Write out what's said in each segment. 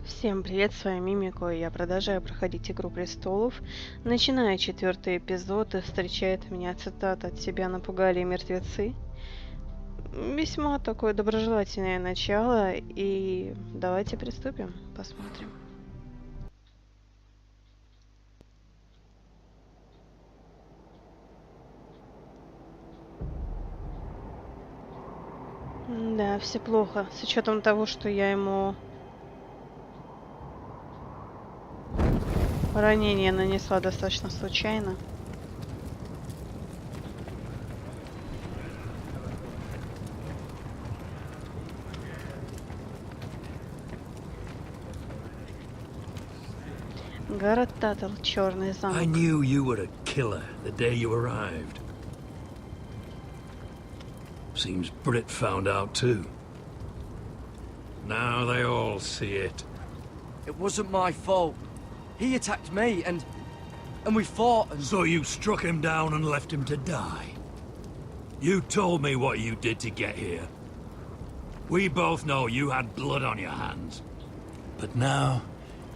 Всем привет, с вами Мимико, и я продолжаю проходить Игру престолов. Начинаю 4-й эпизод, и встречает меня цитата: «От тебя напугали мертвецы». Весьма такое доброжелательное начало, и давайте приступим, посмотрим. Да, все плохо, с учетом того, что я ему ранение нанесла достаточно случайно. Город Татл, черный замок. I knew you were a killer the day you arrived. Seems Brit found out too. Now they all see it. It wasn't my fault. He attacked me and we fought and... So you struck him down and left him to die? You told me what you did to get here. We both know you had blood on your hands. But now,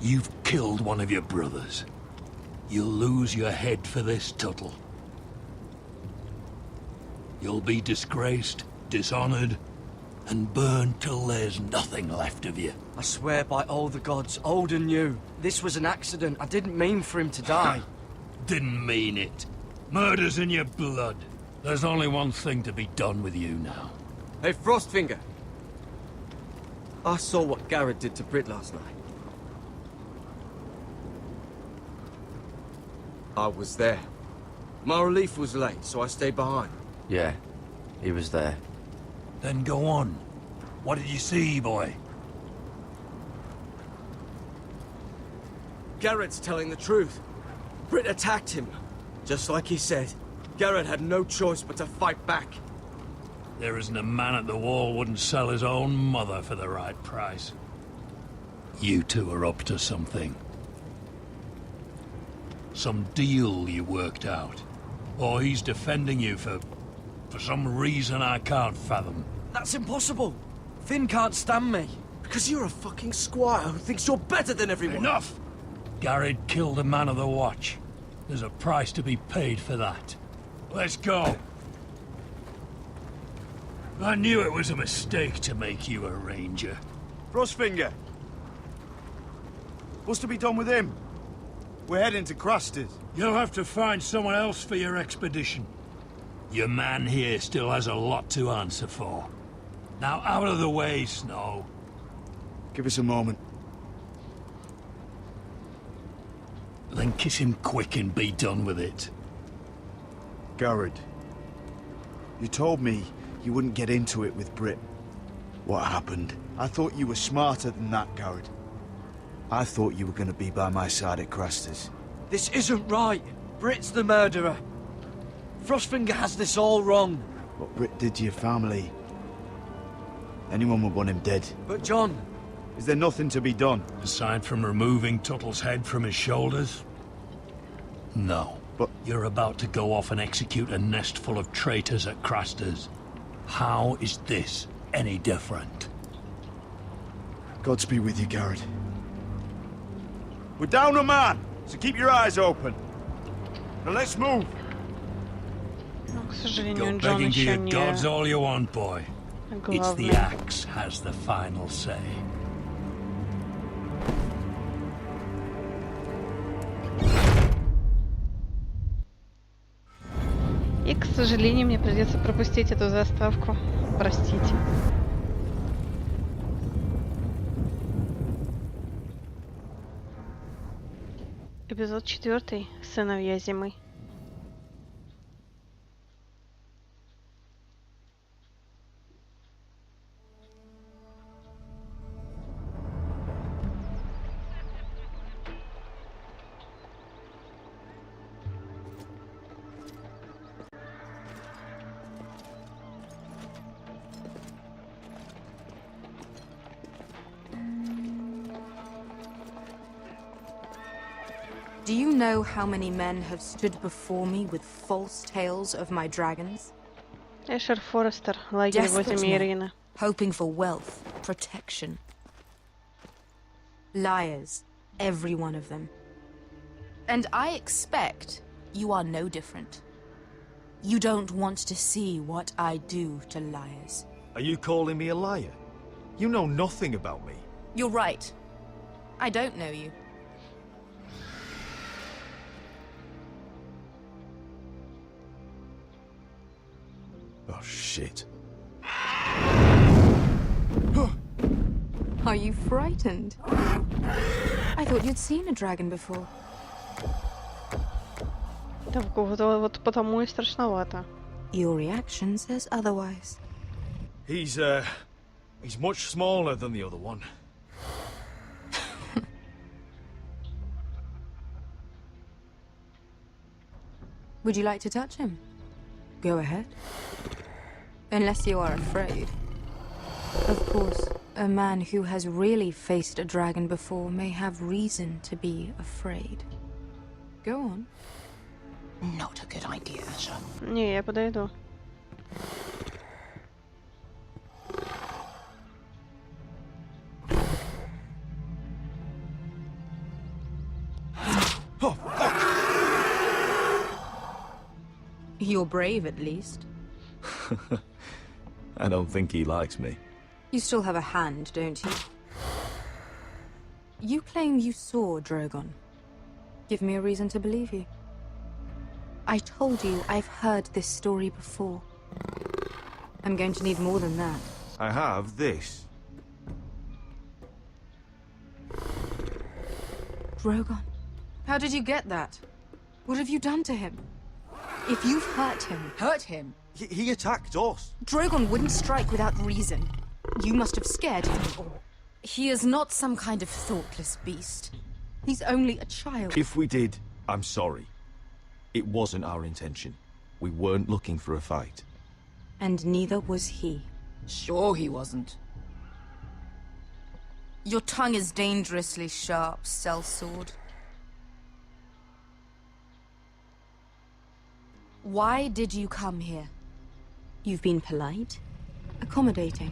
you've killed one of your brothers. You'll lose your head for this, Tuttle. You'll be disgraced, dishonored, and burned till there's nothing left of you. I swear by all the gods, old and new, this was an accident. I didn't mean for him to die. Didn't mean it. Murder's in your blood. There's only one thing to be done with you now. Hey, Frostfinger. I saw what Garrett did to Brit last night. I was there. My relief was late, so I stayed behind. Yeah, he was there. Then go on. What did you see, boy? Garrett's telling the truth. Brit attacked him. Just like he said. Garrett had no choice but to fight back. There isn't a man at the wall wouldn't sell his own mother for the right price. You two are up to something. Some deal you worked out. Or he's defending you for some reason I can't fathom. That's impossible. Finn can't stand me. Because you're a fucking squire who thinks you're better than everyone. Enough! Garrett killed a man of the watch. There's a price to be paid for that. Let's go. I knew it was a mistake to make you a ranger. Frostfinger. What's to be done with him? We're heading to Crusters. You'll have to find someone else for your expedition. Your man here still has a lot to answer for. Now out of the way, Snow. Give us a moment. Then kiss him quick and be done with it. Garrett. You told me you wouldn't get into it with Brit. What happened? I thought you were smarter than that, Garrett. I thought you were going to be by my side at Crusters. This isn't right. Brit's the murderer. Frostfinger has this all wrong. What Brit did to your family... anyone would want him dead. But John... Is there nothing to be done? Aside from removing Tuttle's head from his shoulders? No. But... You're about to go off and execute a nest full of traitors at Crusters. How is this any different? Godspeed with you, Garrett. We're down a man, so keep your eyes open. Now let's move. Но, к сожалению, Go Джон begging to еще your не gods all you want, boy. It's the главный. axe has the final say. И, к сожалению, мне придется пропустить эту заставку. Простите. Эпизод 4. Сыновья Зимы. Do you know how many men have stood before me with false tales of my dragons? Эшер Форрестер, лагерь возле Мейрина. Hoping for wealth, protection. Liars. Every one of them. And I expect you are no different. You don't want to see what I do to liars. Are you calling me a liar? You know nothing about me. You're right. I don't know you. Oh, shit. Are you frightened? I thought you'd seen a dragon before. Так, вот потому и страшновато. Your reaction says otherwise. He's much smaller than the other one. Would you like to touch him? Go ahead. Unless you are afraid. Of course, a man who has really faced a dragon before may have reason to be afraid. Go on. Not a good idea, Asher. Не, я подойду. You're brave, at least. I don't think he likes me. You still have a hand, don't you? You claim you saw Drogon. Give me a reason to believe you. I told you I've heard this story before. I'm going to need more than that. I have this. Drogon. How did you get that? What have you done to him? If you've hurt him... Hurt him? He attacked us. Drogon wouldn't strike without reason. You must have scared him, or... He is not some kind of thoughtless beast. He's only a child. If we did, I'm sorry. It wasn't our intention. We weren't looking for a fight. And neither was he. Sure he wasn't. Your tongue is dangerously sharp, sellsword. Why did you come here? You've been polite, accommodating.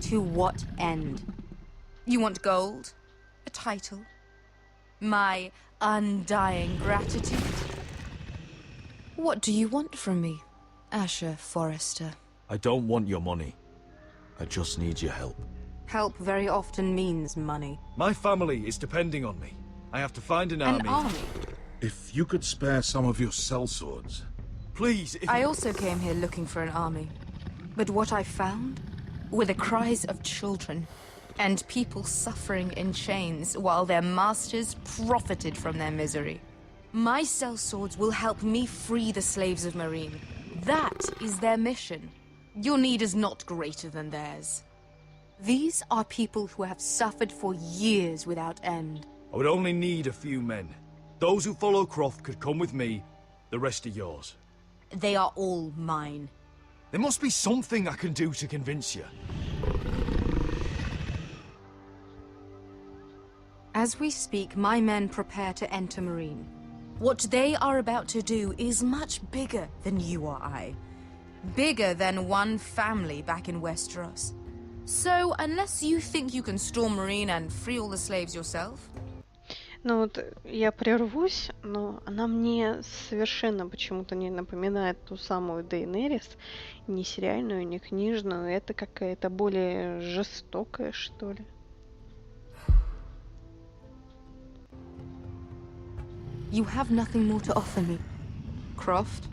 To what end? You want gold? A title? My undying gratitude? What do you want from me, Asher Forrester? I don't want your money. I just need your help. Help very often means money. My family is depending on me. I have to find an army. An army? If you could spare some of your sellswords. Please, I also came here looking for an army. But what I found were the cries of children and people suffering in chains while their masters profited from their misery. My sellswords will help me free the slaves of Meereen. That is their mission. Your need is not greater than theirs. These are people who have suffered for years without end. I would only need a few men. Those who follow Croft could come with me. The rest are yours. They are all mine. There must be something I can do to convince you. As we speak, my men prepare to enter Meereen. What they are about to do is much bigger than you or I. Bigger than one family back in Westeros. So, unless you think you can storm Meereen and free all the slaves yourself... Ну вот я прервусь, но она мне совершенно почему-то не напоминает ту самую Дейенерис, ни сериальную, ни книжную. Это какая-то более жестокая, что ли. You have nothing more to offer me, Croft.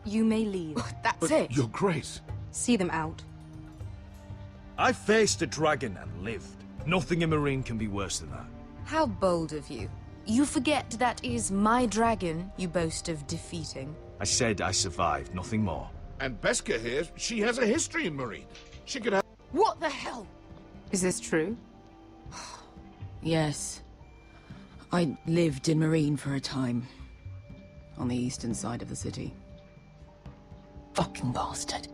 You may leave. That's But, it. Your Grace. See them out. I faced a dragon and lived. Nothing in Meereen can be worse than that. How bold of you. You forget that is my dragon you boast of defeating. I said I survived, nothing more. And Beskha here, she has a history in Meereen. She could have... What the hell? Is this true? Yes. I lived in Meereen for a time. On the eastern side of the city. Fucking bastard.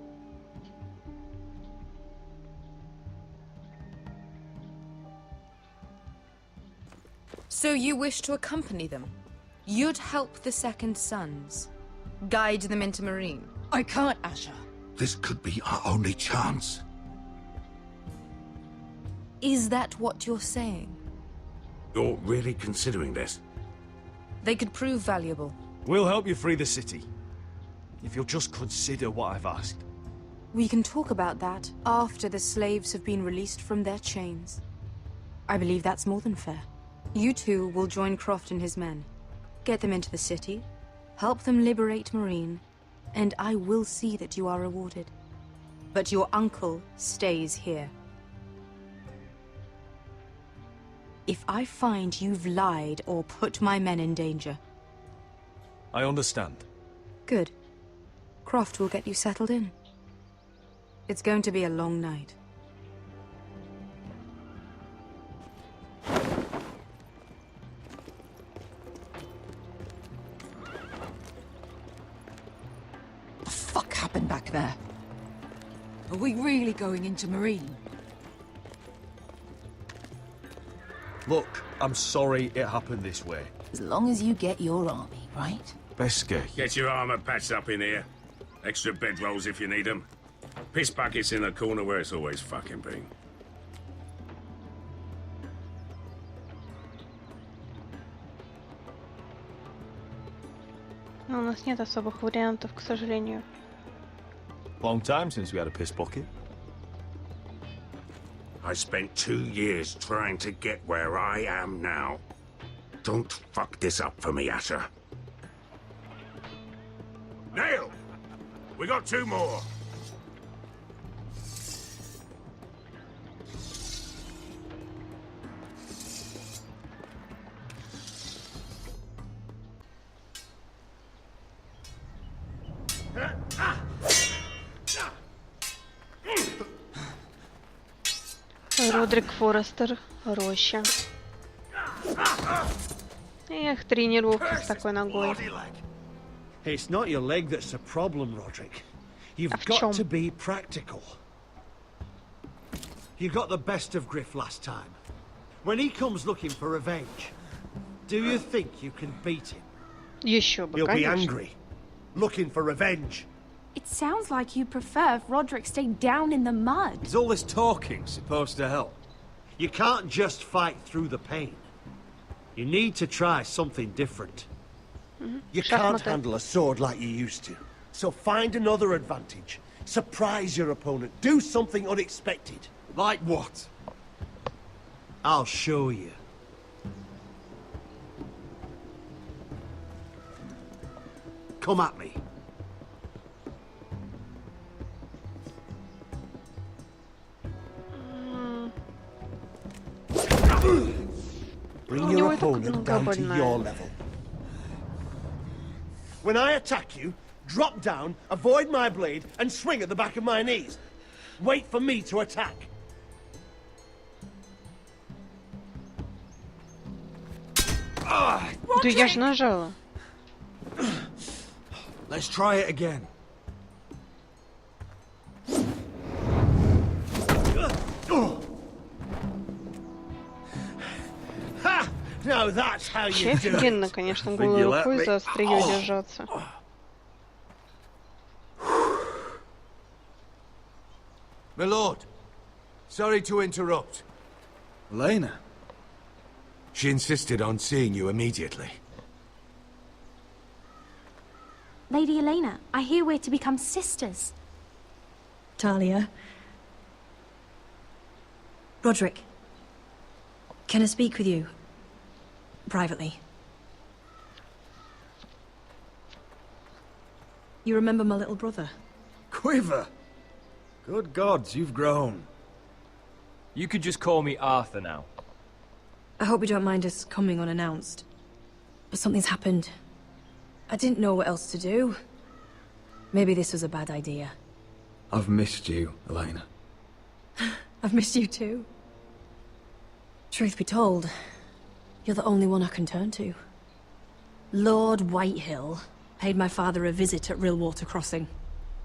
So you wish to accompany them? You'd help the Second Sons? Guide them into Meereen? I can't, Asher. This could be our only chance. Is that what you're saying? You're really considering this? They could prove valuable. We'll help you free the city. If you'll just consider what I've asked. We can talk about that after the slaves have been released from their chains. I believe that's more than fair. You two will join Croft and his men. Get them into the city, help them liberate Marine, and I will see that you are rewarded. But your uncle stays here. If I find you've lied or put my men in danger... I understand. Good. Croft will get you settled in. It's going to be a long night. What the fuck happened back there? Are we really going into Marine? Look, I'm sorry it happened this way. As long as you get your army, right? Besker, Get your armor patched up in here. Extra bedrolls if you need them. Piss buckets in the corner where it's always fucking been. Но у нас нет особых вариантов, к сожалению. Long time since we had a piss bucket. I spent 2 years trying to get where I am now. Don't fuck this up for me, Asher. Nail! We got 2 more. Родрик Форрестер, роща. Эх, тренировка с такой ногой. It's not your leg that's the problem, Roderick. You've got to be practical. You got the best of Griff last time. When he comes looking for revenge, do you think you can beat him? Еще бы, He'll be конечно. angry, looking for revenge. It sounds like you prefer if Roderick stayed down in the mud. Is all this talking supposed to help? You can't just fight through the pain. You need to try something different. You can't handle a sword like you used to. So find another advantage. Surprise your opponent. Do something unexpected. Like what? I'll show you. Come at me. Bring your opponent down to your level. When I attack you, drop down, avoid my blade, and swing at the back of my knees. Wait for me to attack. Да я ж нажала. Let's try it again. Now that's how you do Офигенно, it. конечно, голой рукой за острие держаться. My lord, sorry to interrupt. Elena? She insisted on seeing you immediately. Lady Elena, I hear we're to become sisters. Talia. Roderick. Can I speak with you? Privately. You remember my little brother? Quiver! Good gods, you've grown. You could just call me Arthur now. I hope you don't mind us coming unannounced. But something's happened. I didn't know what else to do. Maybe this was a bad idea. I've missed you, Elena. I've missed you too. Truth be told, you're the only one I can turn to. Lord Whitehill paid my father a visit at Rillwater Crossing.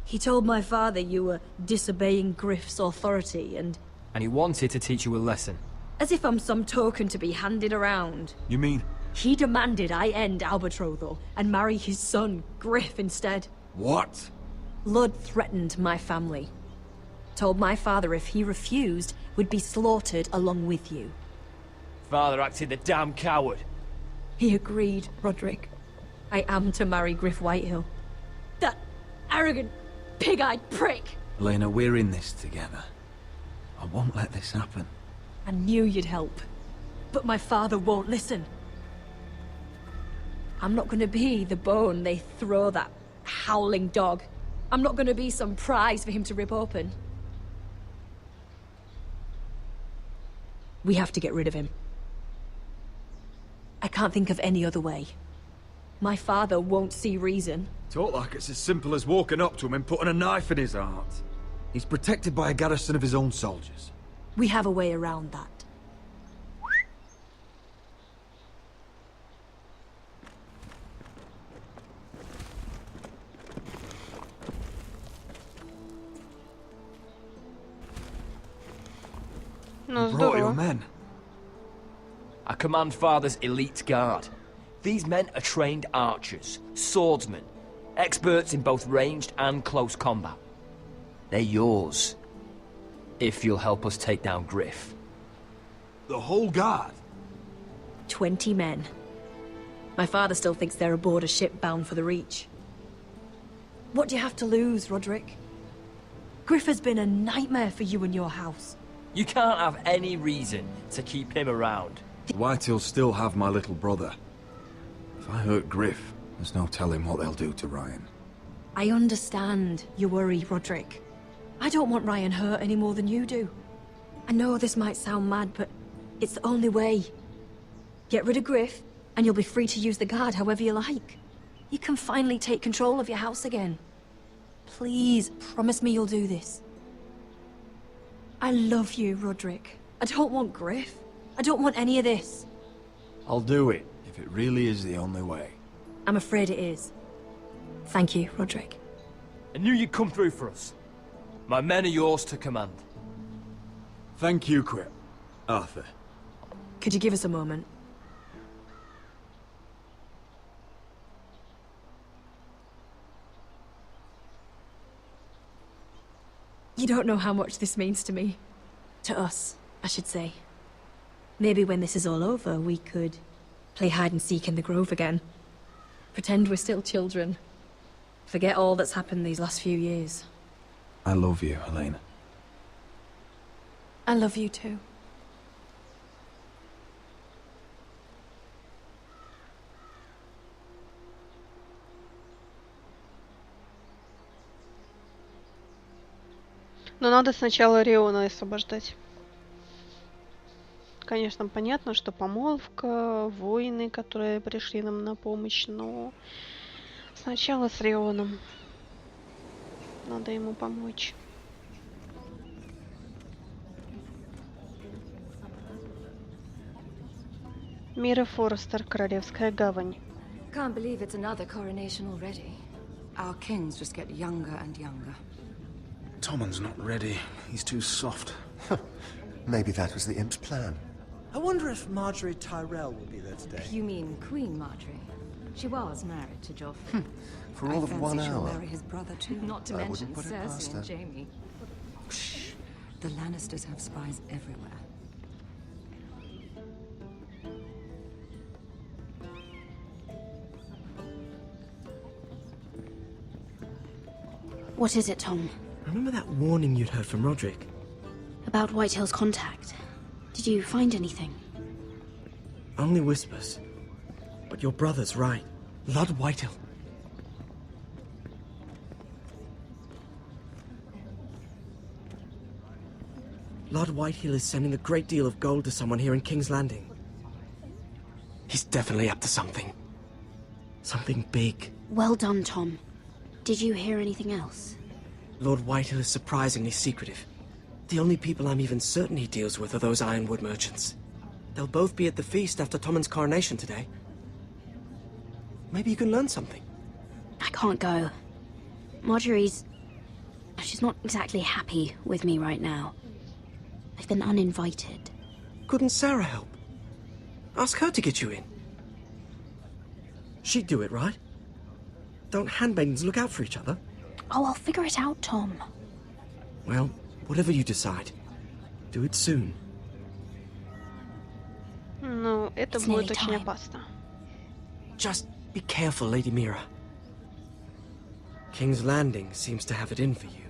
He told my father you were disobeying Griff's authority and he wanted to teach you a lesson. as if I'm some token to be handed around. You mean? He demanded I end our betrothal and marry his son, Griff, instead. What? Lord threatened my family. Told my father if he refused, we'd be slaughtered along with you. Father acted the damn coward. He agreed, Roderick. I am to marry Griff Whitehill. That arrogant, pig-eyed prick! Elena, we're in this together. I won't let this happen. I knew you'd help. But my father won't listen. I'm not gonna be the bone they throw that howling dog. I'm not gonna be some prize for him to rip open. We have to get rid of him. I can't think of any other way. My father won't see reason. Talk like it's as simple as walking up to him and putting a knife in his heart. He's protected by a garrison of his own soldiers. We have a way around that. You brought your men. I command Father's elite guard. These men are trained archers, swordsmen, experts in both ranged and close combat. They're yours, if you'll help us take down Griff. The whole guard? 20 men. My father still thinks they're aboard a ship bound for the Reach. What do you have to lose, Roderick? Griff has been a nightmare for you and your house. You can't have any reason to keep him around. The Whitehills still have my little brother. If I hurt Griff, there's no telling what they'll do to Ryan. I understand your worry, Roderick. I don't want Ryan hurt any more than you do. I know this might sound mad, but it's the only way. Get rid of Griff, and you'll be free to use the guard however you like. You can finally take control of your house again. Please, promise me you'll do this. I love you, Roderick. I don't want Griff. I don't want any of this. I'll do it, if it really is the only way. I'm afraid it is. Thank you, Roderick. I knew you'd come through for us. My men are yours to command. Thank you, Quip. Arthur. Could you give us a moment? You don't know how much this means to me. To us, I should say. Maybe when this is all over, we could play hide and seek in the grove again. Pretend we're still children. Forget all that's happened these last few years. I love you, Helena. I love you too. Но надо сначала Риона освобождать. Конечно, понятно, что помолвка, воины, которые пришли нам на помощь, но сначала с Рионом. Надо ему помочь. Мира Форрестер, Королевская гавань. Can't believe it's another coronation already. Our kings just get younger and younger. Tommen's not ready. He's too soft. Maybe that was the imp's plan. I wonder if Marjorie Tyrell will be there today. You mean Queen Marjorie? She was married to Joffrey. For all of 1 she'll hour. marry his brother too. Not to I mention wouldn't put it past Cersei her. and Jaime. Shh. The Lannisters have spies everywhere. What is it, Tom? Remember that warning you'd heard from Roderick? About Whitehill's contact. Did you find anything? Only whispers. But your brother's right. Lord Whitehill. Lord Whitehill is sending a great deal of gold to someone here in King's Landing. He's definitely up to something. Something big. Well done, Tom. Did you hear anything else? Lord Whitehill is surprisingly secretive. The only people I'm even certain he deals with are those ironwood merchants. They'll both be at the feast after Tommen's coronation today. Maybe you can learn something. I can't go. Marjorie's... she's not exactly happy with me right now. I've been uninvited. Couldn't Sarah help? Ask her to get you in. She'd do it, right? Don't handmaidens look out for each other? Oh, I'll figure it out, Tom. Well, whatever you decide, do it soon. Ну, это будет очень опасно. Just be careful, Lady Mira. King's Landing seems to have it in for you.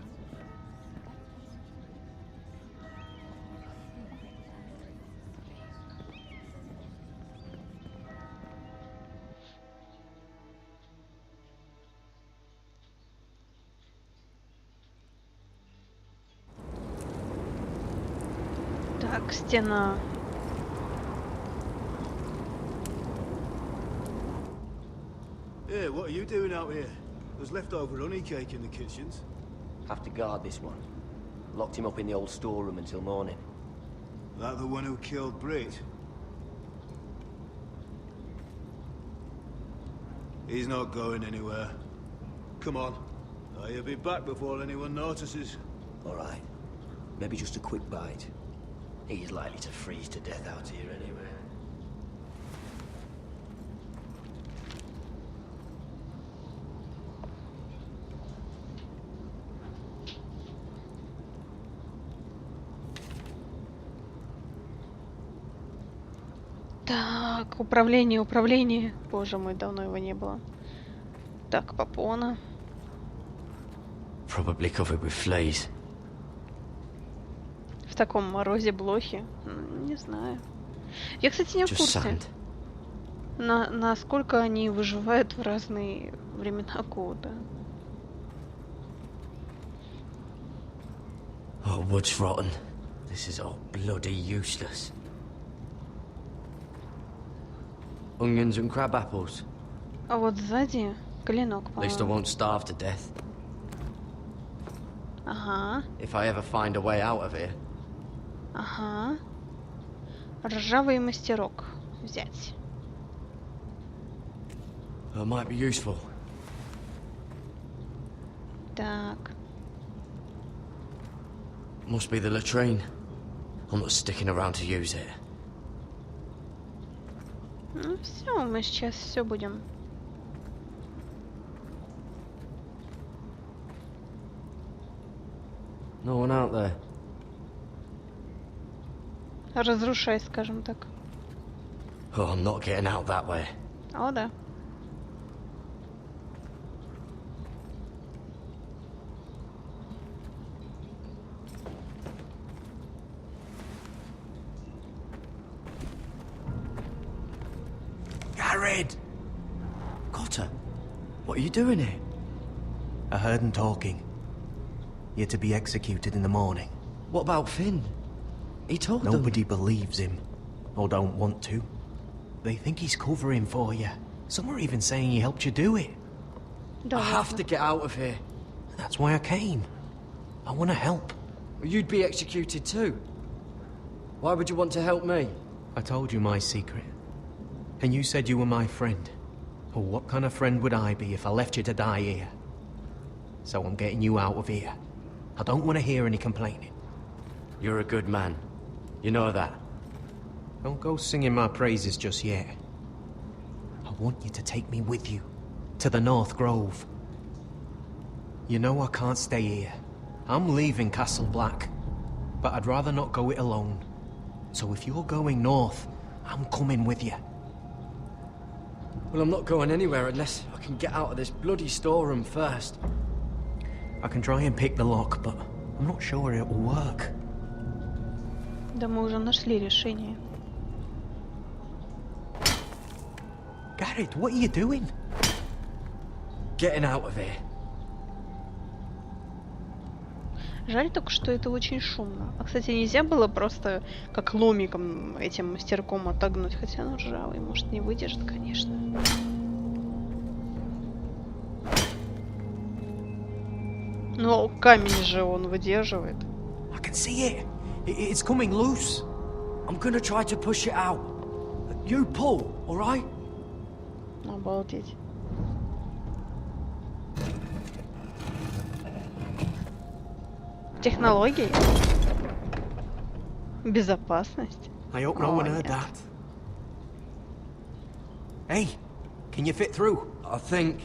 Так, стена. Yeah, what are you doing out here? There's leftover honey cake in the kitchens. Have to guard this one. Locked him up in the old storeroom until morning. That the one who killed Brit? He's not going anywhere. Come on. He'll be back before anyone notices. All right. Maybe just a quick bite. He's likely to freeze to death out here anyway. Так, управление. Боже мой, давно его не было. Так, попона. Probably covered with fleas. В таком морозе блохи? Не знаю. Я, кстати, не в курсе, насколько они выживают в разные времена года. Oh, wood's rotten. This is all bloody useless. Onions and crab apples. А вот сзади клинок, At least I по-моему. won't starve to death. Ага, If I ever find a way out of here. ага. Ржавый мастерок взять. It might be useful. Так. Must be the latrine. I'm not sticking around to use it. Ну все, мы сейчас все будем. No one out there. Разрушай, скажем так. Oh, I'm not getting out that way. О, да. Garrett! Cotter, what are you doing here? I heard him talking. You're to be executed in the morning. What about Finn? He told them. Nobody believes him, or don't want to. They think he's covering for you. Some are even saying he helped you do it. I have to get out of here. That's why I came. I want to help. You'd be executed too. Why would you want to help me? I told you my secret. And you said you were my friend. Well, what kind of friend would I be if I left you to die here? So I'm getting you out of here. I don't want to hear any complaining. You're a good man. You know that. Don't go singing my praises just yet. I want you to take me with you. To the North Grove. You know I can't stay here. I'm leaving Castle Black. But I'd rather not go it alone. So if you're going north, I'm coming with you. Well, I'm not going anywhere unless I can get out of this bloody storeroom first. I can try and pick the lock, but I'm not sure it will work. Да мы уже нашли решение. Garrett, what are you doing? Getting out of here. Жаль только, что это очень шумно. А, кстати, нельзя было просто как ломиком этим мастерком отогнуть, хотя оно ржавый, может, не выдержит, конечно. Но камень же он выдерживает. I can see it. It's coming loose. I'm gonna try to push it out. You pull, all right? Обалдеть. Технологии? Безопасность? I hope no one heard that. Hey, can you fit through? I think.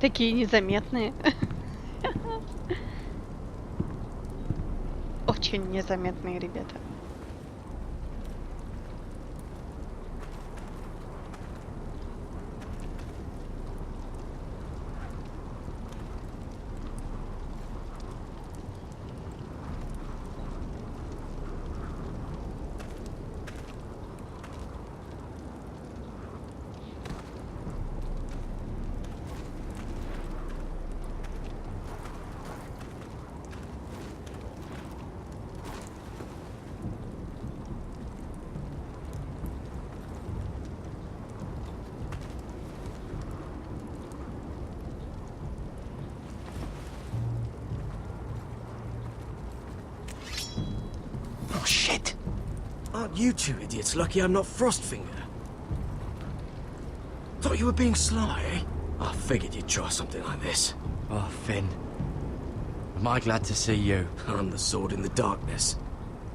Такие незаметные. Очень незаметные ребята. Oh, shit! Aren't you two idiots lucky I'm not Frostfinger? Thought you were being sly, eh? I figured you'd try something like this. Oh, Finn. Am I glad to see you? I'm the sword in the darkness.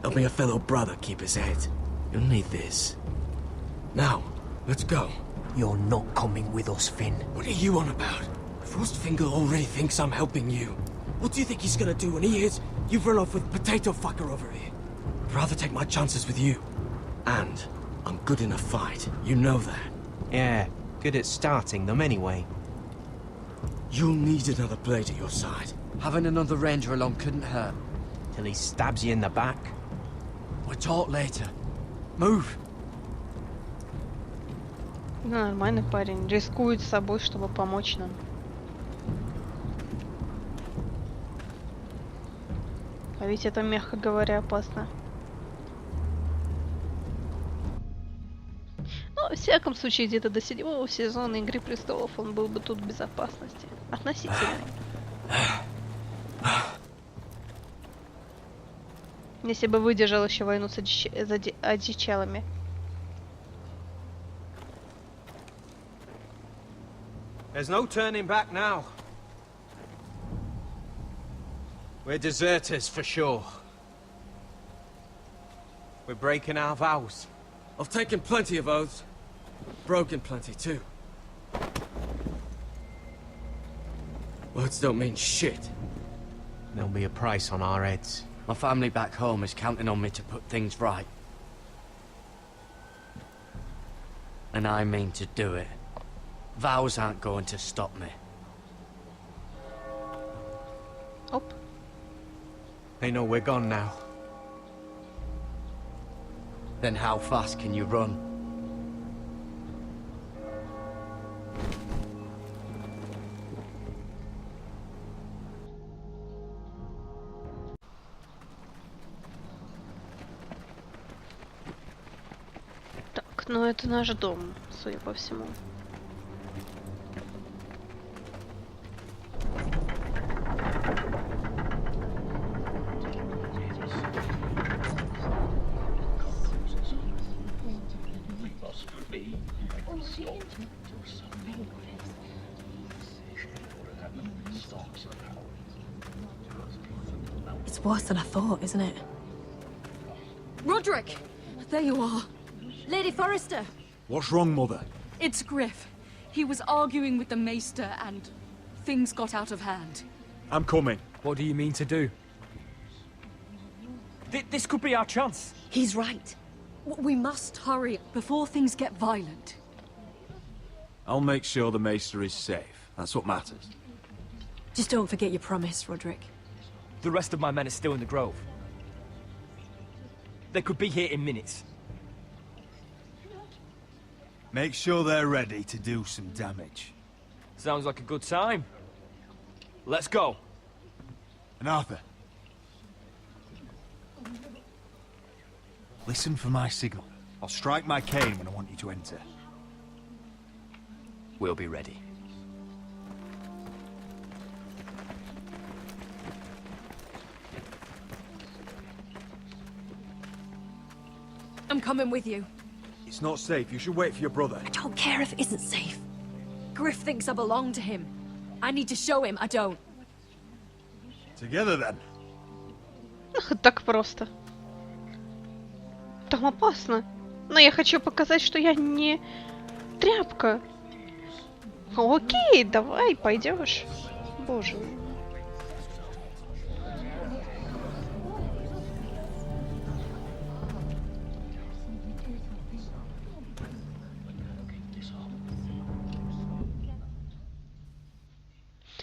Helping a fellow brother keep his head. You'll need this. Now, let's go. You're not coming with us, Finn. What are you on about? Frostfinger already thinks I'm helping you. What do you think he's gonna do when he hears you've run off with Potato Fucker over here? I'd rather take my chances with you. And I'm good in a fight. You know that. Yeah, good at starting them anyway. You'll need another blade at your side. Having another ranger along couldn't hurt. Till he stabs you in the back. We'll talk later. Move. Нормальный парень. Рискует собой, чтобы помочь нам. А ведь это, мягко говоря, опасно. Но, во всяком случае, где-то до 7-го сезона Игры престолов он был бы тут в безопасности. Относительно. Если бы выдержал еще войну с одичалами. There's no turning back now. We're deserters for sure. We're breaking our vows. I've taken plenty of oaths. Broken plenty too. Words don't mean shit. There'll be a price on our heads. My family back home is counting on me to put things right. And I mean to do it. Vows aren't going to stop me. Оп. They know we're gone now. Then how fast can you run? Так, ну это наш дом, судя по всему. It's worse than I thought, isn't it? Roderick! There you are. Lady Forrester! What's wrong, Mother? It's Griff. He was arguing with the Maester and things got out of hand. I'm coming. What do you mean to do? This could be our chance. He's right. We must hurry before things get violent. I'll make sure the Maester is safe. That's what matters. Just don't forget your promise, Roderick. The rest of my men are still in the grove. They could be here in minutes. Make sure they're ready to do some damage. Sounds like a good time. Let's go. And Arthur. Listen for my signal. I'll strike my cane when I want you to enter. We'll be ready. I'm coming with you. It's not safe. You should wait for your brother. I don't care if it isn't safe. Griff thinks I belong to him. I need to show him I don't. Together then. Так просто. Там опасно. Но я хочу показать, что я не тряпка. Окей, давай, пойдешь. Боже мой.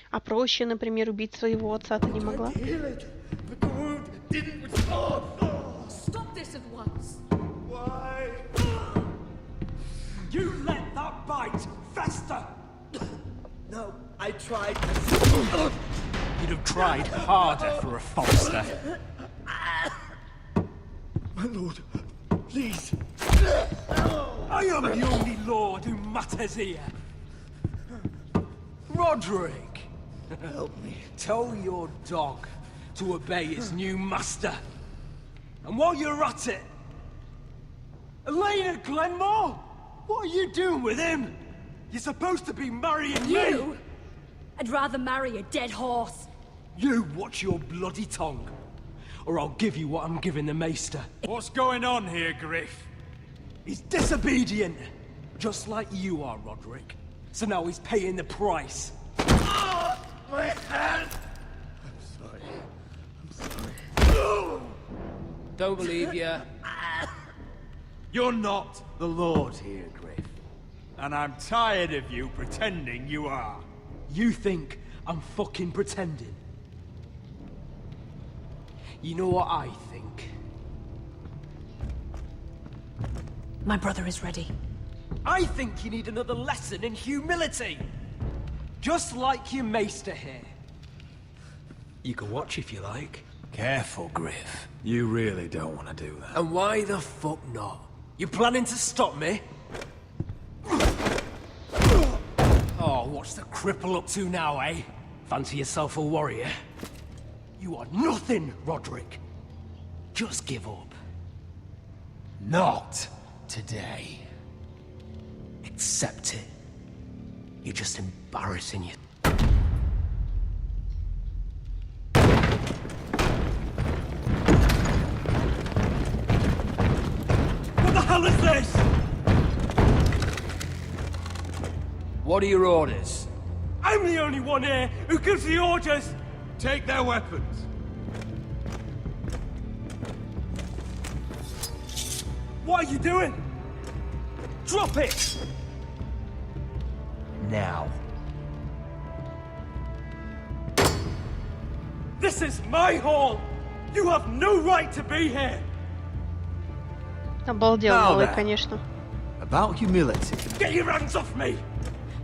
А проще, например, убить своего отца ты не могла? Stop this at once. Why? You let that bite fester! No, I tried. You'd have tried harder for a Forrester. My lord, please. I am the only lord who matters here. Roderick! Help me. Tell your dog to obey his new master. And while you're at it... Elena Glenmore? What are you doing with him? You're supposed to be marrying me! I'd rather marry a dead horse. You watch your bloody tongue, or I'll give you what I'm giving the maester. What's going on here, Griff? He's disobedient, just like you are, Roderick. So now he's paying the price. My hand! I'm sorry. Don't believe you. You're not the Lord here, Griff. And I'm tired of you pretending you are. You think I'm fucking pretending? You know what I think? My brother is ready. I think you need another lesson in humility. Just like your maester here. You can watch if you like. Careful, Griff. You really don't want to do that. And why the fuck not? You planning to stop me? Oh, what's the cripple up to now, eh? Fancy yourself a warrior? You are nothing, Roderick. Just give up. Not today. Accept it. You're just embarrassing you. What the hell is this? What are your orders? I'm the only one here who gives the orders! Take their weapons. What are you doing? Drop it! Now. This is my hall! You have no right to be here! Обалдел малый, конечно. About humility. Get your hands off me!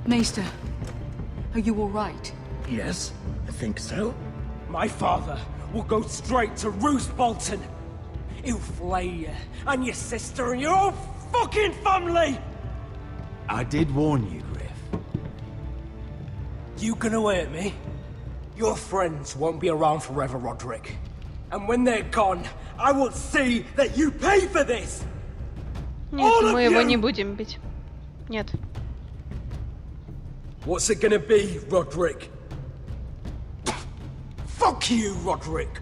Maester, are you all right? Yes, I think so. My father will go straight to Roose Bolton. He'll flay you, and your sister, and your whole fucking family! I did warn you, Griff. You gonna hurt me? Your friends won't be around forever, Roderick. And when they're gone, I will see that you pay for this! Нет, мы его не будем бить. Нет. What's it gonna be, Roderick? Fuck you, Roderick!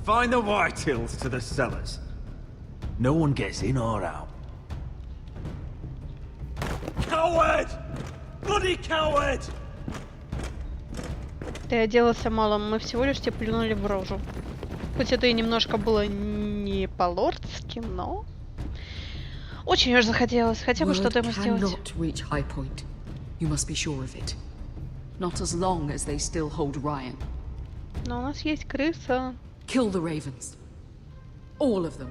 Find the Whitehills to the cellars. No one gets in or out. Coward! Bloody coward! Ты оделся малым, мы всего лишь тебе плюнули в рожу. Хоть это и немножко было не по-лордски, но... Очень уж захотелось хотя бы что-то ему сделать. Cannot reach High Point. You must be sure of it. Not as long as they still hold Ryan. Но у нас есть крыса. Kill the ravens. All of them.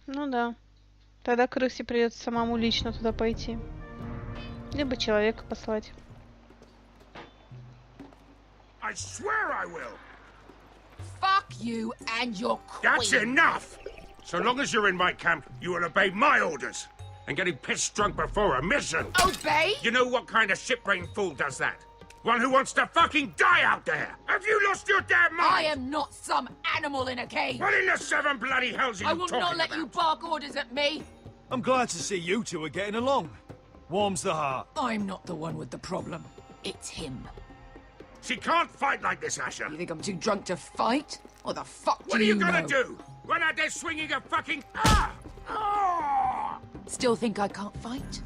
Ну да. Тогда крысе придется самому лично туда пойти. Либо человека послать. I swear I will. Fuck you and your queen. That's enough! So long as you're in my camp, you will obey my orders. And getting pissed drunk before a mission. Obey? You know what kind of shit-brained fool does that? One who wants to fucking die out there! Have you lost your damn mind? I am not some animal in a cage. What in the seven bloody hells are you I will talking not let about? you bark orders at me. I'm glad to see you two are getting along. Warms the heart. I'm not the one with the problem. It's him. She can't fight like this, Asher. You think I'm too drunk to fight? What the fuck What do are you know? gonna do? Run out there swinging a fucking... Still think I can't fight?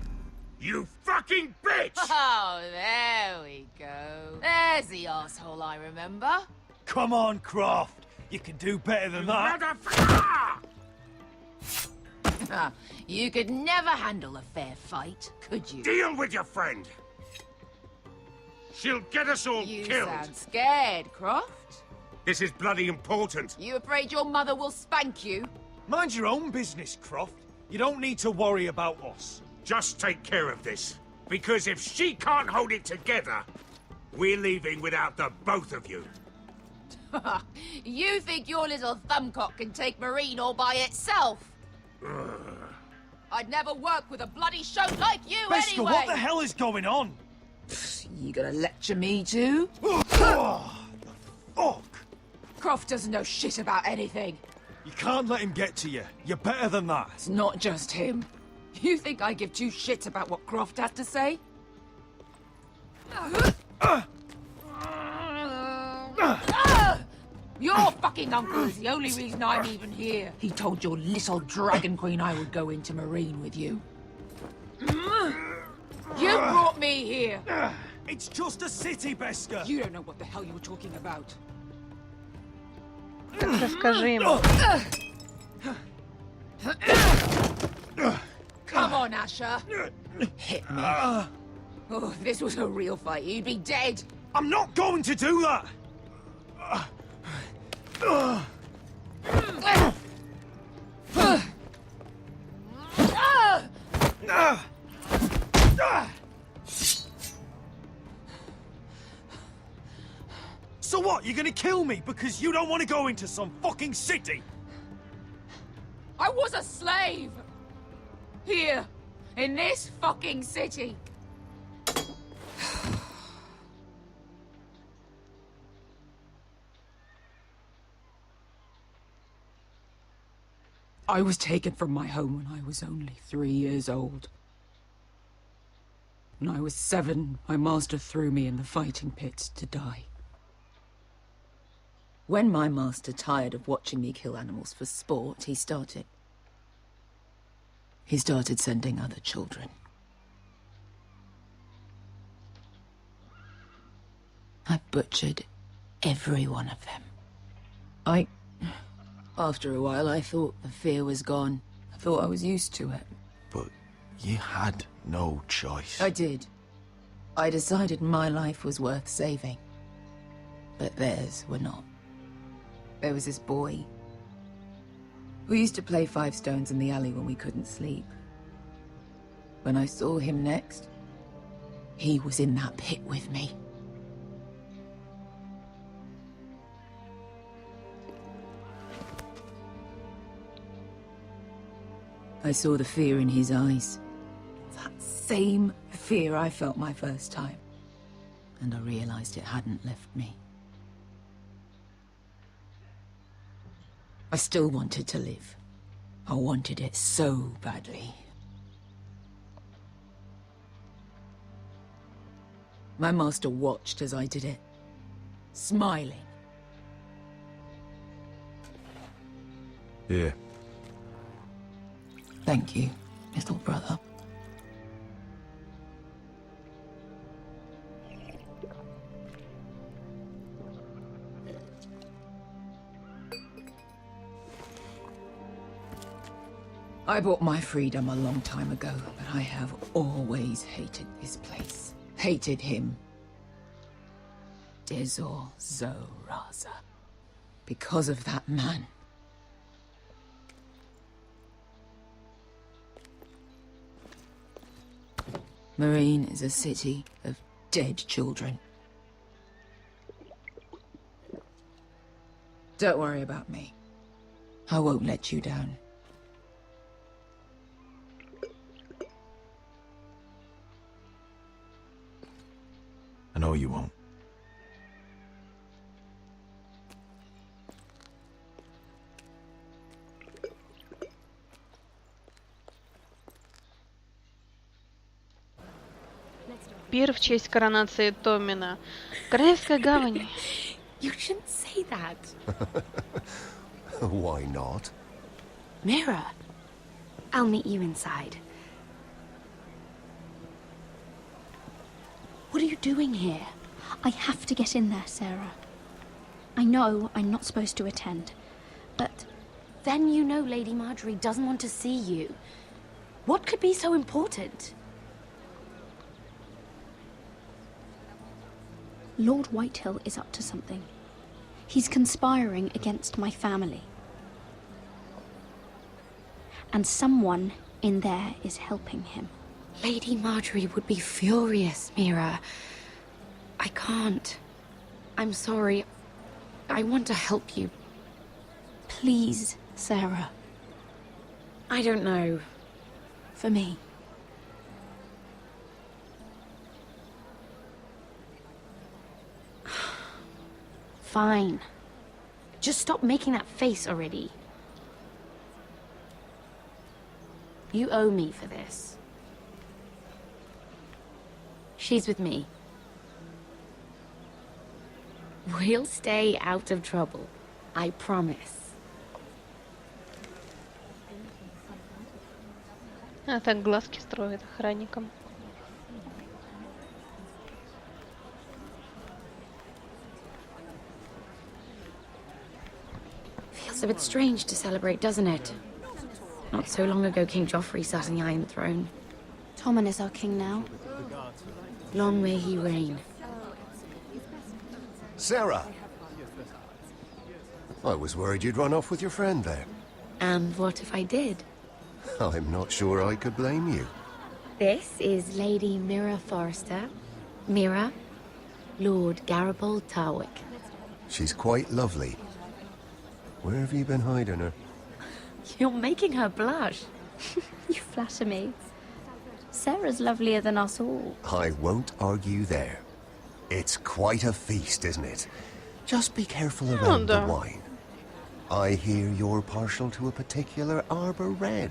You fucking bitch! Oh, there we go. There's the asshole I remember. Come on, Croft. You can do better than that. You could never handle a fair fight, could you? Deal with your friend. She'll get us all You killed. sound scared, Croft. This is bloody important. You afraid your mother will spank you? Mind your own business, Croft. You don't need to worry about us. Just take care of this. Because if she can't hold it together, we're leaving without the both of you. You think your little thumbcock can take Marine all by itself? I'd never work with a bloody show like you Beskar, anyway! what the hell is going on? You gonna lecture me too? Fuck! Croft doesn't know shit about anything. You can't let him get to you. You're better than that. It's not just him. You think I give two shits about what Croft has to say? Your fucking uncle is the only reason I'm even here. He told your little dragon queen I would go into Marine with you. You brought me here. It's just a city, Beskar. You don't know what the hell you were talking about. Так расскажи ему. Come on, Asher. Hit me. Oh, if this was a real fight, you'd be dead. I'm not going to do that. So what? You're gonna kill me because you don't want to go into some fucking city? I was a slave. Here, in this fucking city. I was taken from my home when I was only 3 years old. When I was 7, my master threw me in the fighting pits to die. When my master tired of watching me kill animals for sport, he started sending other children. I butchered every one of them. After a while, I thought the fear was gone. I thought I was used to it. But you had no choice. I did. I decided my life was worth saving. But theirs were not. There was this boy who used to play 5 stones in the alley when we couldn't sleep. When I saw him next, he was in that pit with me. I saw the fear in his eyes. That same fear I felt my first time. And I realized it hadn't left me. I still wanted to live. I wanted it so badly. My master watched as I did it, smiling. Here. Thank you, little brother. I bought my freedom a long time ago, but I have always hated this place. Hated him. Dezor Zoraza. Because of that man. Marine is a city of dead children. Don't worry about me. I won't let you down. I know you won't. Пир в честь коронации Томмина. Королевская гавань. You shouldn't say that. Why not? Mira, I'll meet you inside. What are you doing here? I have to get in there, Sarah. I know I'm not supposed to attend, but then you know Lady Marjorie doesn't want to see you. What could be so important? Lord Whitehill is up to something. He's conspiring against my family. And someone in there is helping him. Lady Marjorie would be furious, Mira. I can't. I'm sorry. I want to help you. Please, Sarah. I don't know. For me. Fine. Just stop making that face already. You owe me for this. She's with me. We'll stay out of trouble. I promise. А так глазки строит охранникам. Feels a bit strange to celebrate, doesn't it? Not so long ago, King Joffrey sat on the Iron Throne. Tommen is our king now. Long may he reign. Sarah! I was worried you'd run off with your friend there. And what if I did? I'm not sure I could blame you. This is Lady Mira Forrester. Mira, Lord Garibaldi Tarwick. She's quite lovely. Where have you been hiding her? You're making her blush. You flatter me. Sarah's lovelier than us all. I won't argue there. It's quite a feast, isn't it? Just be careful around the wine. I hear you're partial to a particular arbor red.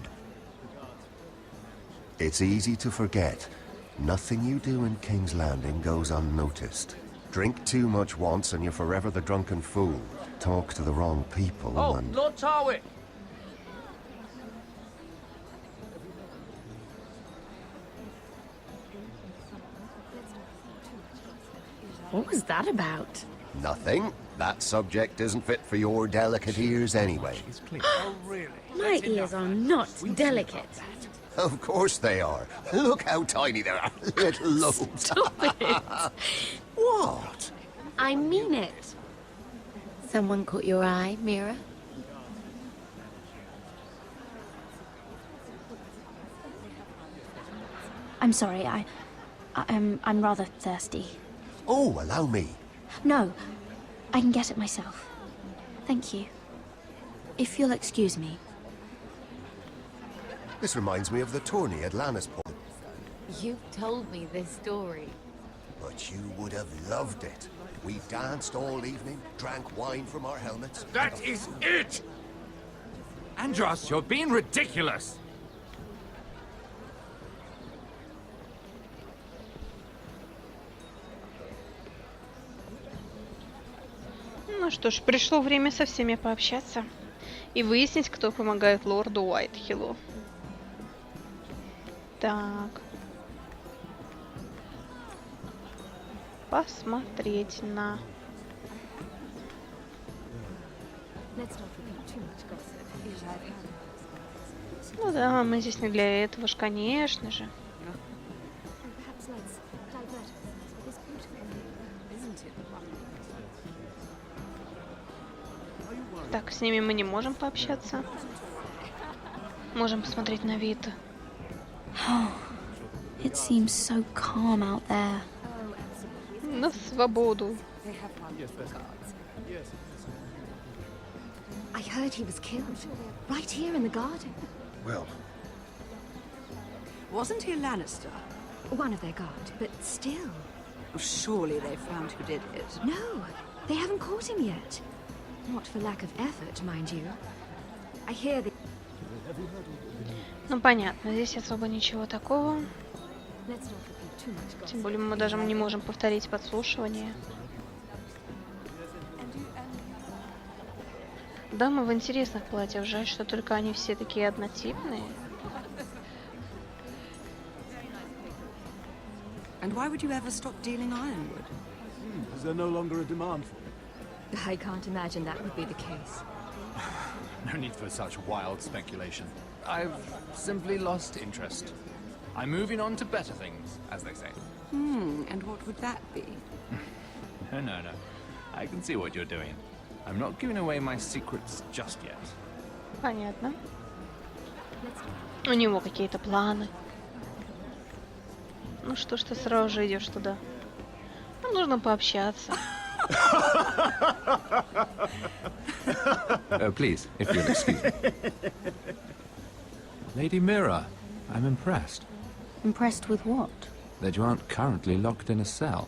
It's easy to forget. Nothing you do in King's Landing goes unnoticed. Drink too much once and you're forever the drunken fool. Talk to the wrong people and... Lord Tarwick! What was that about? Nothing. That subject isn't fit for your delicate ears anyway. Oh, really? My ears are not delicate. Of course they are. Look how tiny they are. Little lobes. Stop it. What? I mean it. Someone caught your eye, Mira? I'm sorry, I'm rather thirsty. Oh, allow me. No, I can get it myself. Thank you. If you'll excuse me. This reminds me of the tourney at Lannisport. You've told me this story. But you would have loved it. We danced all evening, drank wine from our helmets. That is it! Andros, you're being ridiculous! Ну что ж, пришло время со всеми пообщаться и выяснить, кто помогает лорду Уайтхиллу. Так. Посмотреть на... Ну да, мы здесь не для этого ж, конечно же. Так, с ними мы не можем пообщаться. Можем посмотреть на вид. It seems so calm out there. На свободу. I heard he was killed, right here in the garden. Well... Wasn't he a Lannister? One of their guard, but still. Surely they found who did it. No, they haven't caught him yet. Not for lack of effort, mind you. I hear the... Ну понятно, здесь особо ничего такого. Тем более мы даже не можем повторить подслушивание. дамы в интересных платьях. Жаль, что только они все такие однотипные. And why would you ever stop dealing ironwood? Is there no longer a demand for it? I can't imagine that would be the case. No need for such wild speculation. I've simply lost interest. I'm moving on to better things, as they say. And what would that be? No. I can see what you're doing. I'm not giving away my secrets just yet. Понятно. У него какие-то планы. Ну что ж ты сразу же идешь туда? Нам нужно пообщаться. Please, if you'll excuse me. Lady Mira, I'm impressed. Impressed with what? That you aren't currently locked in a cell.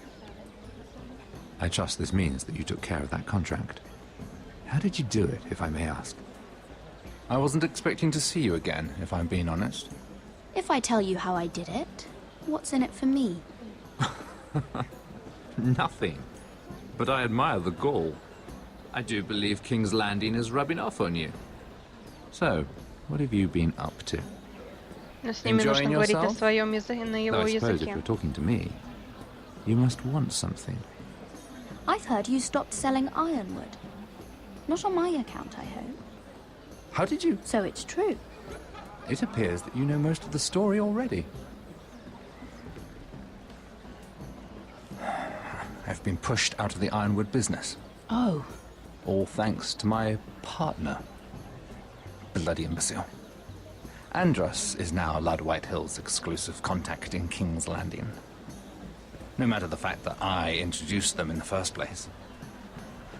I trust this means that you took care of that contract. How did you do it, if I may ask? I wasn't expecting to see you again, if I'm being honest. If I tell you how I did it, what's in it for me? Nothing. But I admire the gall. I do believe King's Landing is rubbing off on you. So, what have you been up to? Но с ними нужно говорить о своем языке, на его I suppose if языке. you're talking to me, you must want something. I've heard you stopped selling ironwood. Not on my account, I hope. How did you? So it's true. It appears that you know most of the story already. I've been pushed out of the ironwood business. Oh. All thanks to my partner. Bloody imbecile. Andros is now Lord Whitehill's exclusive contact in King's Landing. No matter the fact that I introduced them in the first place.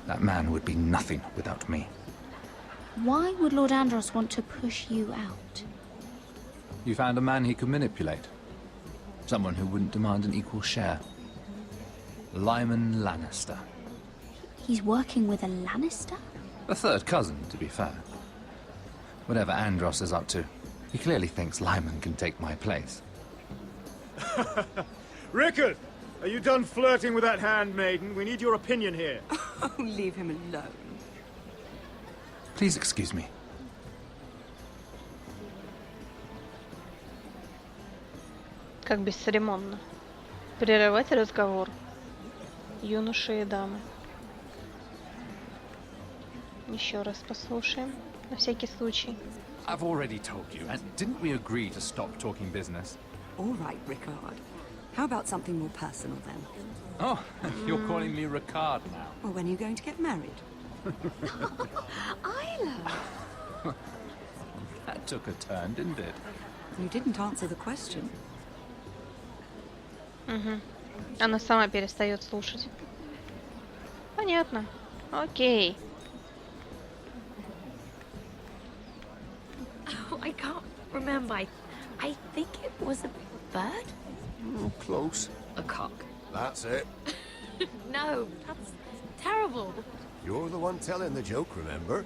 That man would be nothing without me. Why would Lord Andros want to push you out? You found a man he could manipulate. Someone who wouldn't demand an equal share. Lyman Lannister. He's working with a Lannister? A third cousin, to be fair. Whatever Andros is up to, he clearly thinks Lyman can take my place. Rickard! Are you done flirting with that handmaiden? We need your opinion here. Oh, leave him alone. Please excuse me. Как бесцеремонно. Прерывать разговор. Юноши и дамы. Еще раз послушаем, на всякий случай. I've already told you, and didn't we agree to stop talking business? All right, Rickard. How about something more personal then? Oh, you're calling me Ricard now. Well, when are you going to get married? Isla! That took a turn, didn't it? You didn't answer the question. Она сама перестает слушать. Понятно. Окей. Oh, I can't remember. I think it was a bird? Oh, close. A cock. That's it. No, that's terrible. You're the one telling the joke, remember?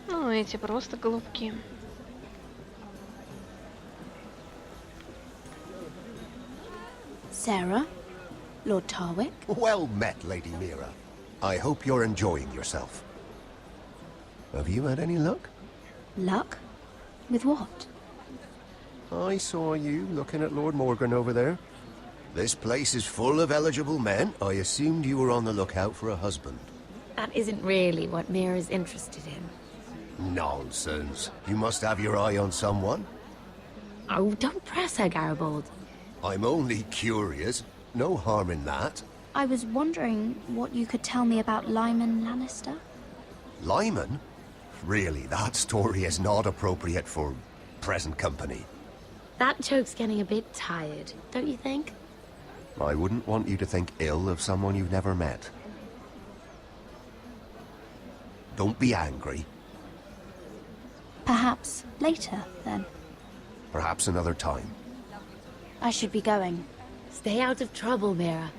Ну, эти просто голубки. Sarah? Lord Tarwick? Well met, Lady Mira. I hope you're enjoying yourself. Have you had any luck? Luck? With what? I saw you looking at Lord Morgan over there. This place is full of eligible men. I assumed you were on the lookout for a husband. That isn't really what Mira's interested in. Nonsense. You must have your eye on someone. Oh, don't press her, Garibaldi. I'm only curious. No harm in that. I was wondering what you could tell me about Lyman Lannister. Lyman? Really, that story is not appropriate for present company. That joke's getting a bit tired, don't you think? I wouldn't want you to think ill of someone you've never met. Don't be angry. Perhaps later, then. Perhaps another time. I should be going. Stay out of trouble, Mira.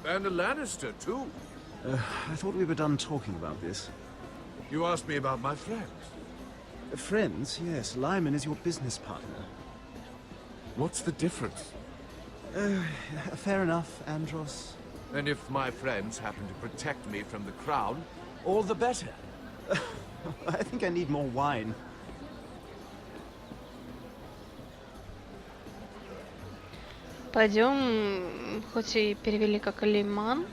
And a Lannister, too. I thought we were done talking about this. You asked me about my friends. Friends, yes. Lyman is your business partner. What's the difference? Fair enough, Andros. And if my friends happen to protect me from the crown, all the better. I think I need more wine. Пойдем, хоть и перевели как Лиман,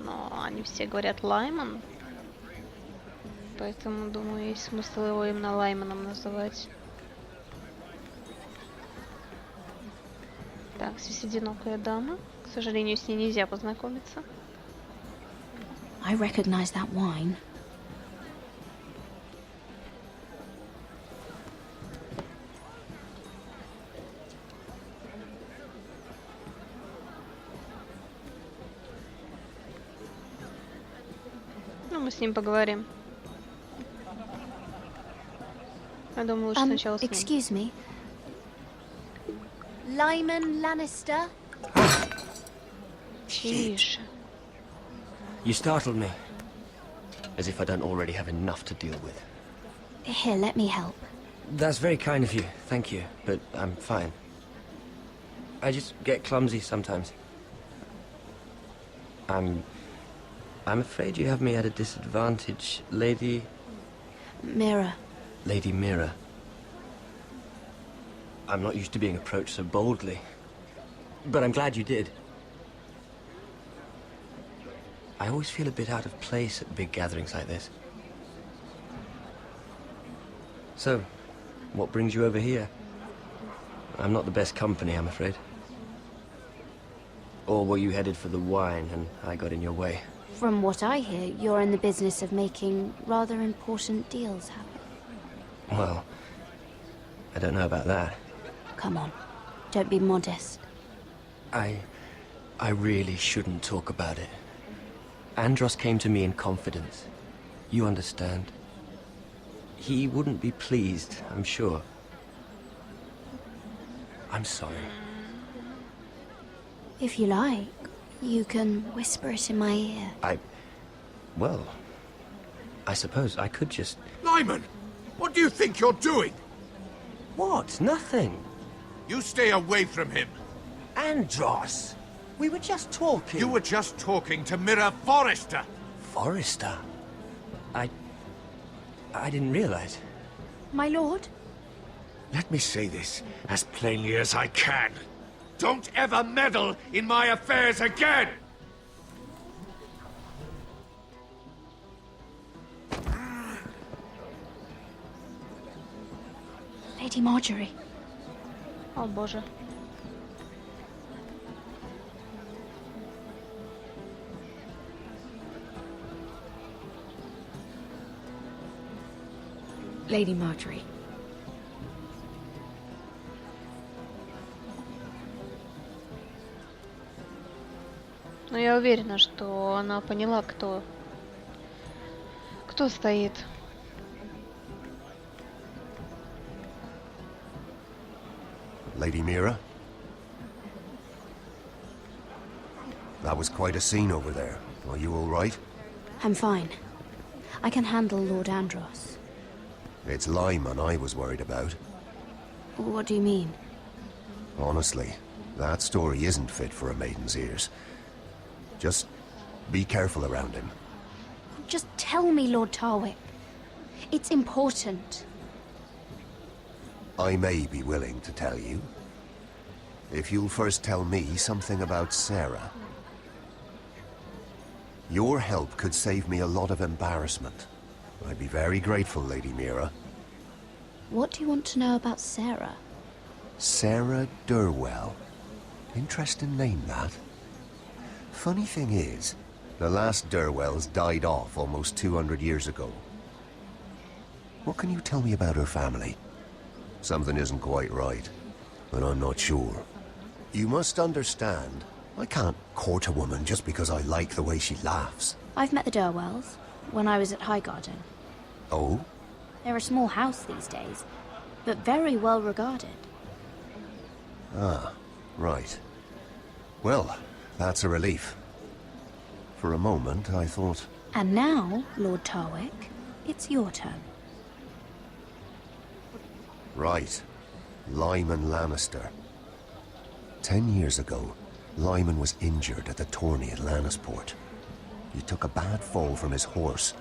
но они все говорят Лайман. Поэтому, думаю, есть смысл его именно Лайманом называть. Так, здесь одинокая дама. К сожалению, с ней нельзя познакомиться. I recognize that wine. Ну, мы с ним поговорим. Я думаю, лучше сначала с ним. Excuse me. Lyman Lannister? Тише. You startled me. As if I don't already have enough to deal with. Here, let me help. That's very kind of you, thank you, but I'm fine. I just get clumsy sometimes. I'm afraid you have me at a disadvantage, Lady... Mira. Lady Mira. I'm not used to being approached so boldly, but I'm glad you did. I always feel a bit out of place at big gatherings like this. So, what brings you over here? I'm not the best company, I'm afraid. Or were you headed for the wine and I got in your way? From what I hear, you're in the business of making rather important deals happen. Well, I don't know about that. Come on, don't be modest. I really shouldn't talk about it. Andros came to me in confidence. You understand? He wouldn't be pleased, I'm sure. I'm sorry. If you like, you can whisper it in my ear. Well, I suppose I could just... Lyman! What do you think you're doing? What? Nothing. You stay away from him. Andros! We were just talking. You were just talking to Mira Forrester. Forrester? I didn't realize. My lord? Let me say this as plainly as I can. Don't ever meddle in my affairs again! Lady Marjorie. О, боже. Lady Marjorie. Но я уверена, что она поняла, кто стоит. Lady Mira? That was quite a scene over there. Are you all right? I'm fine. I can handle Lord Andros. It's Lyman I was worried about. What do you mean? Honestly, that story isn't fit for a maiden's ears. Just be careful around him. Just tell me, Lord Tarwick. It's important. I may be willing to tell you. If you'll first tell me something about Sarah. Your help could save me a lot of embarrassment. I'd be very grateful, Lady Mira. What do you want to know about Sarah? Sarah Durwell. Interesting name, that. Funny thing is, the last Durwells died off almost 200 years ago. What can you tell me about her family? Something isn't quite right, but I'm not sure. You must understand, I can't court a woman just because I like the way she laughs. I've met the Durwells when I was at Highgarden. Oh? They're a small house these days, but very well regarded. Ah, right. Well, that's a relief. For a moment, I thought... And now, Lord Tarwick, it's your turn. Right. Lyman Lannister. 10 years ago, Lyman was injured at the tourney at Lannisport. He took a bad fall from his horse.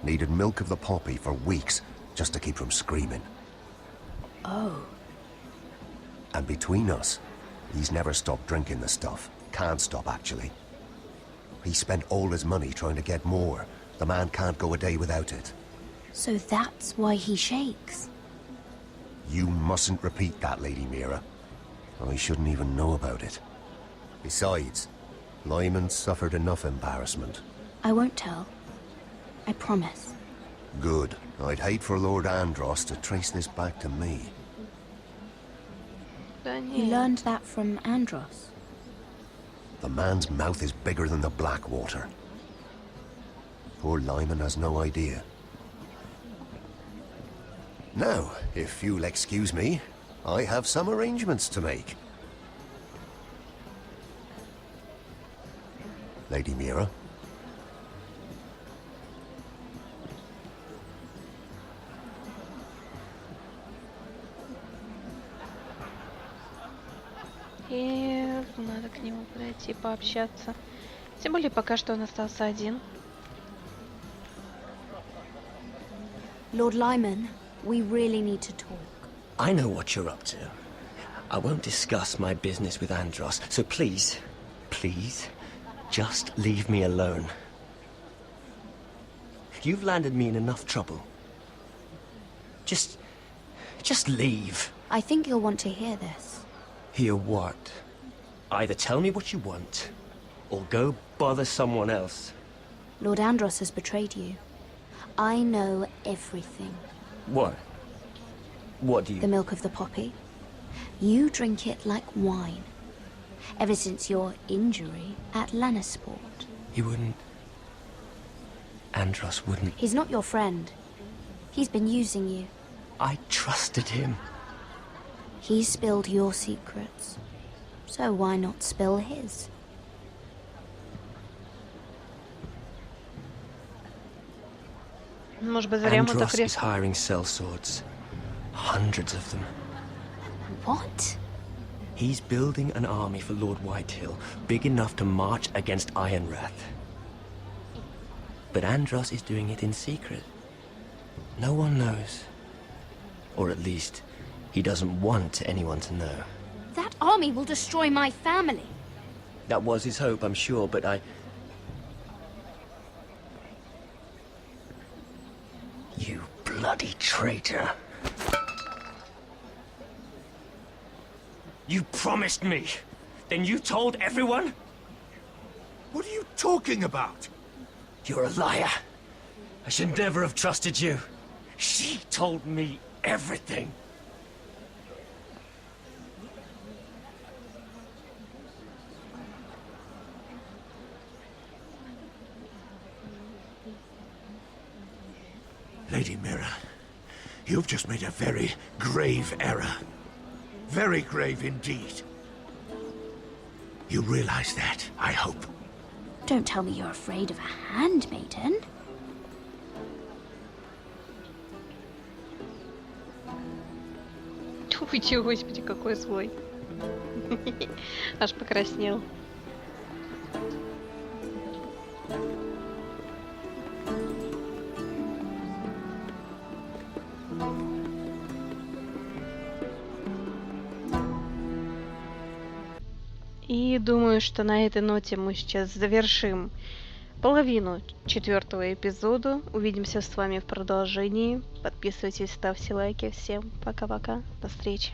Needed milk of the poppy for weeks just to keep from screaming. Oh. And between us, he's never stopped drinking the stuff. Can't stop, actually. He spent all his money trying to get more. The man can't go a day without it. So that's why he shakes. You mustn't repeat that, Lady Mira. I shouldn't even know about it. Besides, Lyman suffered enough embarrassment. I won't tell. I promise. Good. I'd hate for Lord Andros to trace this back to me. You learned that from Andros? The man's mouth is bigger than the Blackwater. Poor Lyman has no idea. Now, if you'll excuse me, I have some arrangements to make. Lady Mira? И надо к нему подойти, пообщаться. Тем более, пока что он остался один. Lord Lyman, we really need to talk. I know what you're up to. I won't discuss my business with Andros, so please, please, just leave me alone. You've landed me in enough trouble. Just leave. I think you'll want to hear this. Hear what? Either tell me what you want, or go bother someone else. Lord Andros has betrayed you. I know everything. What? What do you... The milk of the poppy. You drink it like wine. Ever since your injury at Lannisport. He wouldn't... Andros wouldn't... He's not your friend. He's been using you. I trusted him. He spilled your secrets. So why not spill his? Может быть, зря ему так Andros is hiring sellswords. Hundreds of them. What? He's building an army for Lord Whitehill, big enough to march against Ironrath. But Andros is doing it in secret. No one knows. Or at least, he doesn't want anyone to know. That army will destroy my family. That was his hope, I'm sure, but You bloody traitor. You promised me. Then you told everyone? What are you talking about? You're a liar. I should never have trusted you. She told me everything. Lady Mira, you've just made a very grave error. Very grave indeed. You realize that, I hope. Don't tell me you're afraid of a handmaiden. Ой, господи, какой злой. Аж покраснел. И думаю, что на этой ноте мы сейчас завершим половину 4-го эпизода. Увидимся с вами в продолжении. Подписывайтесь, ставьте лайки. Всем пока-пока. До встречи.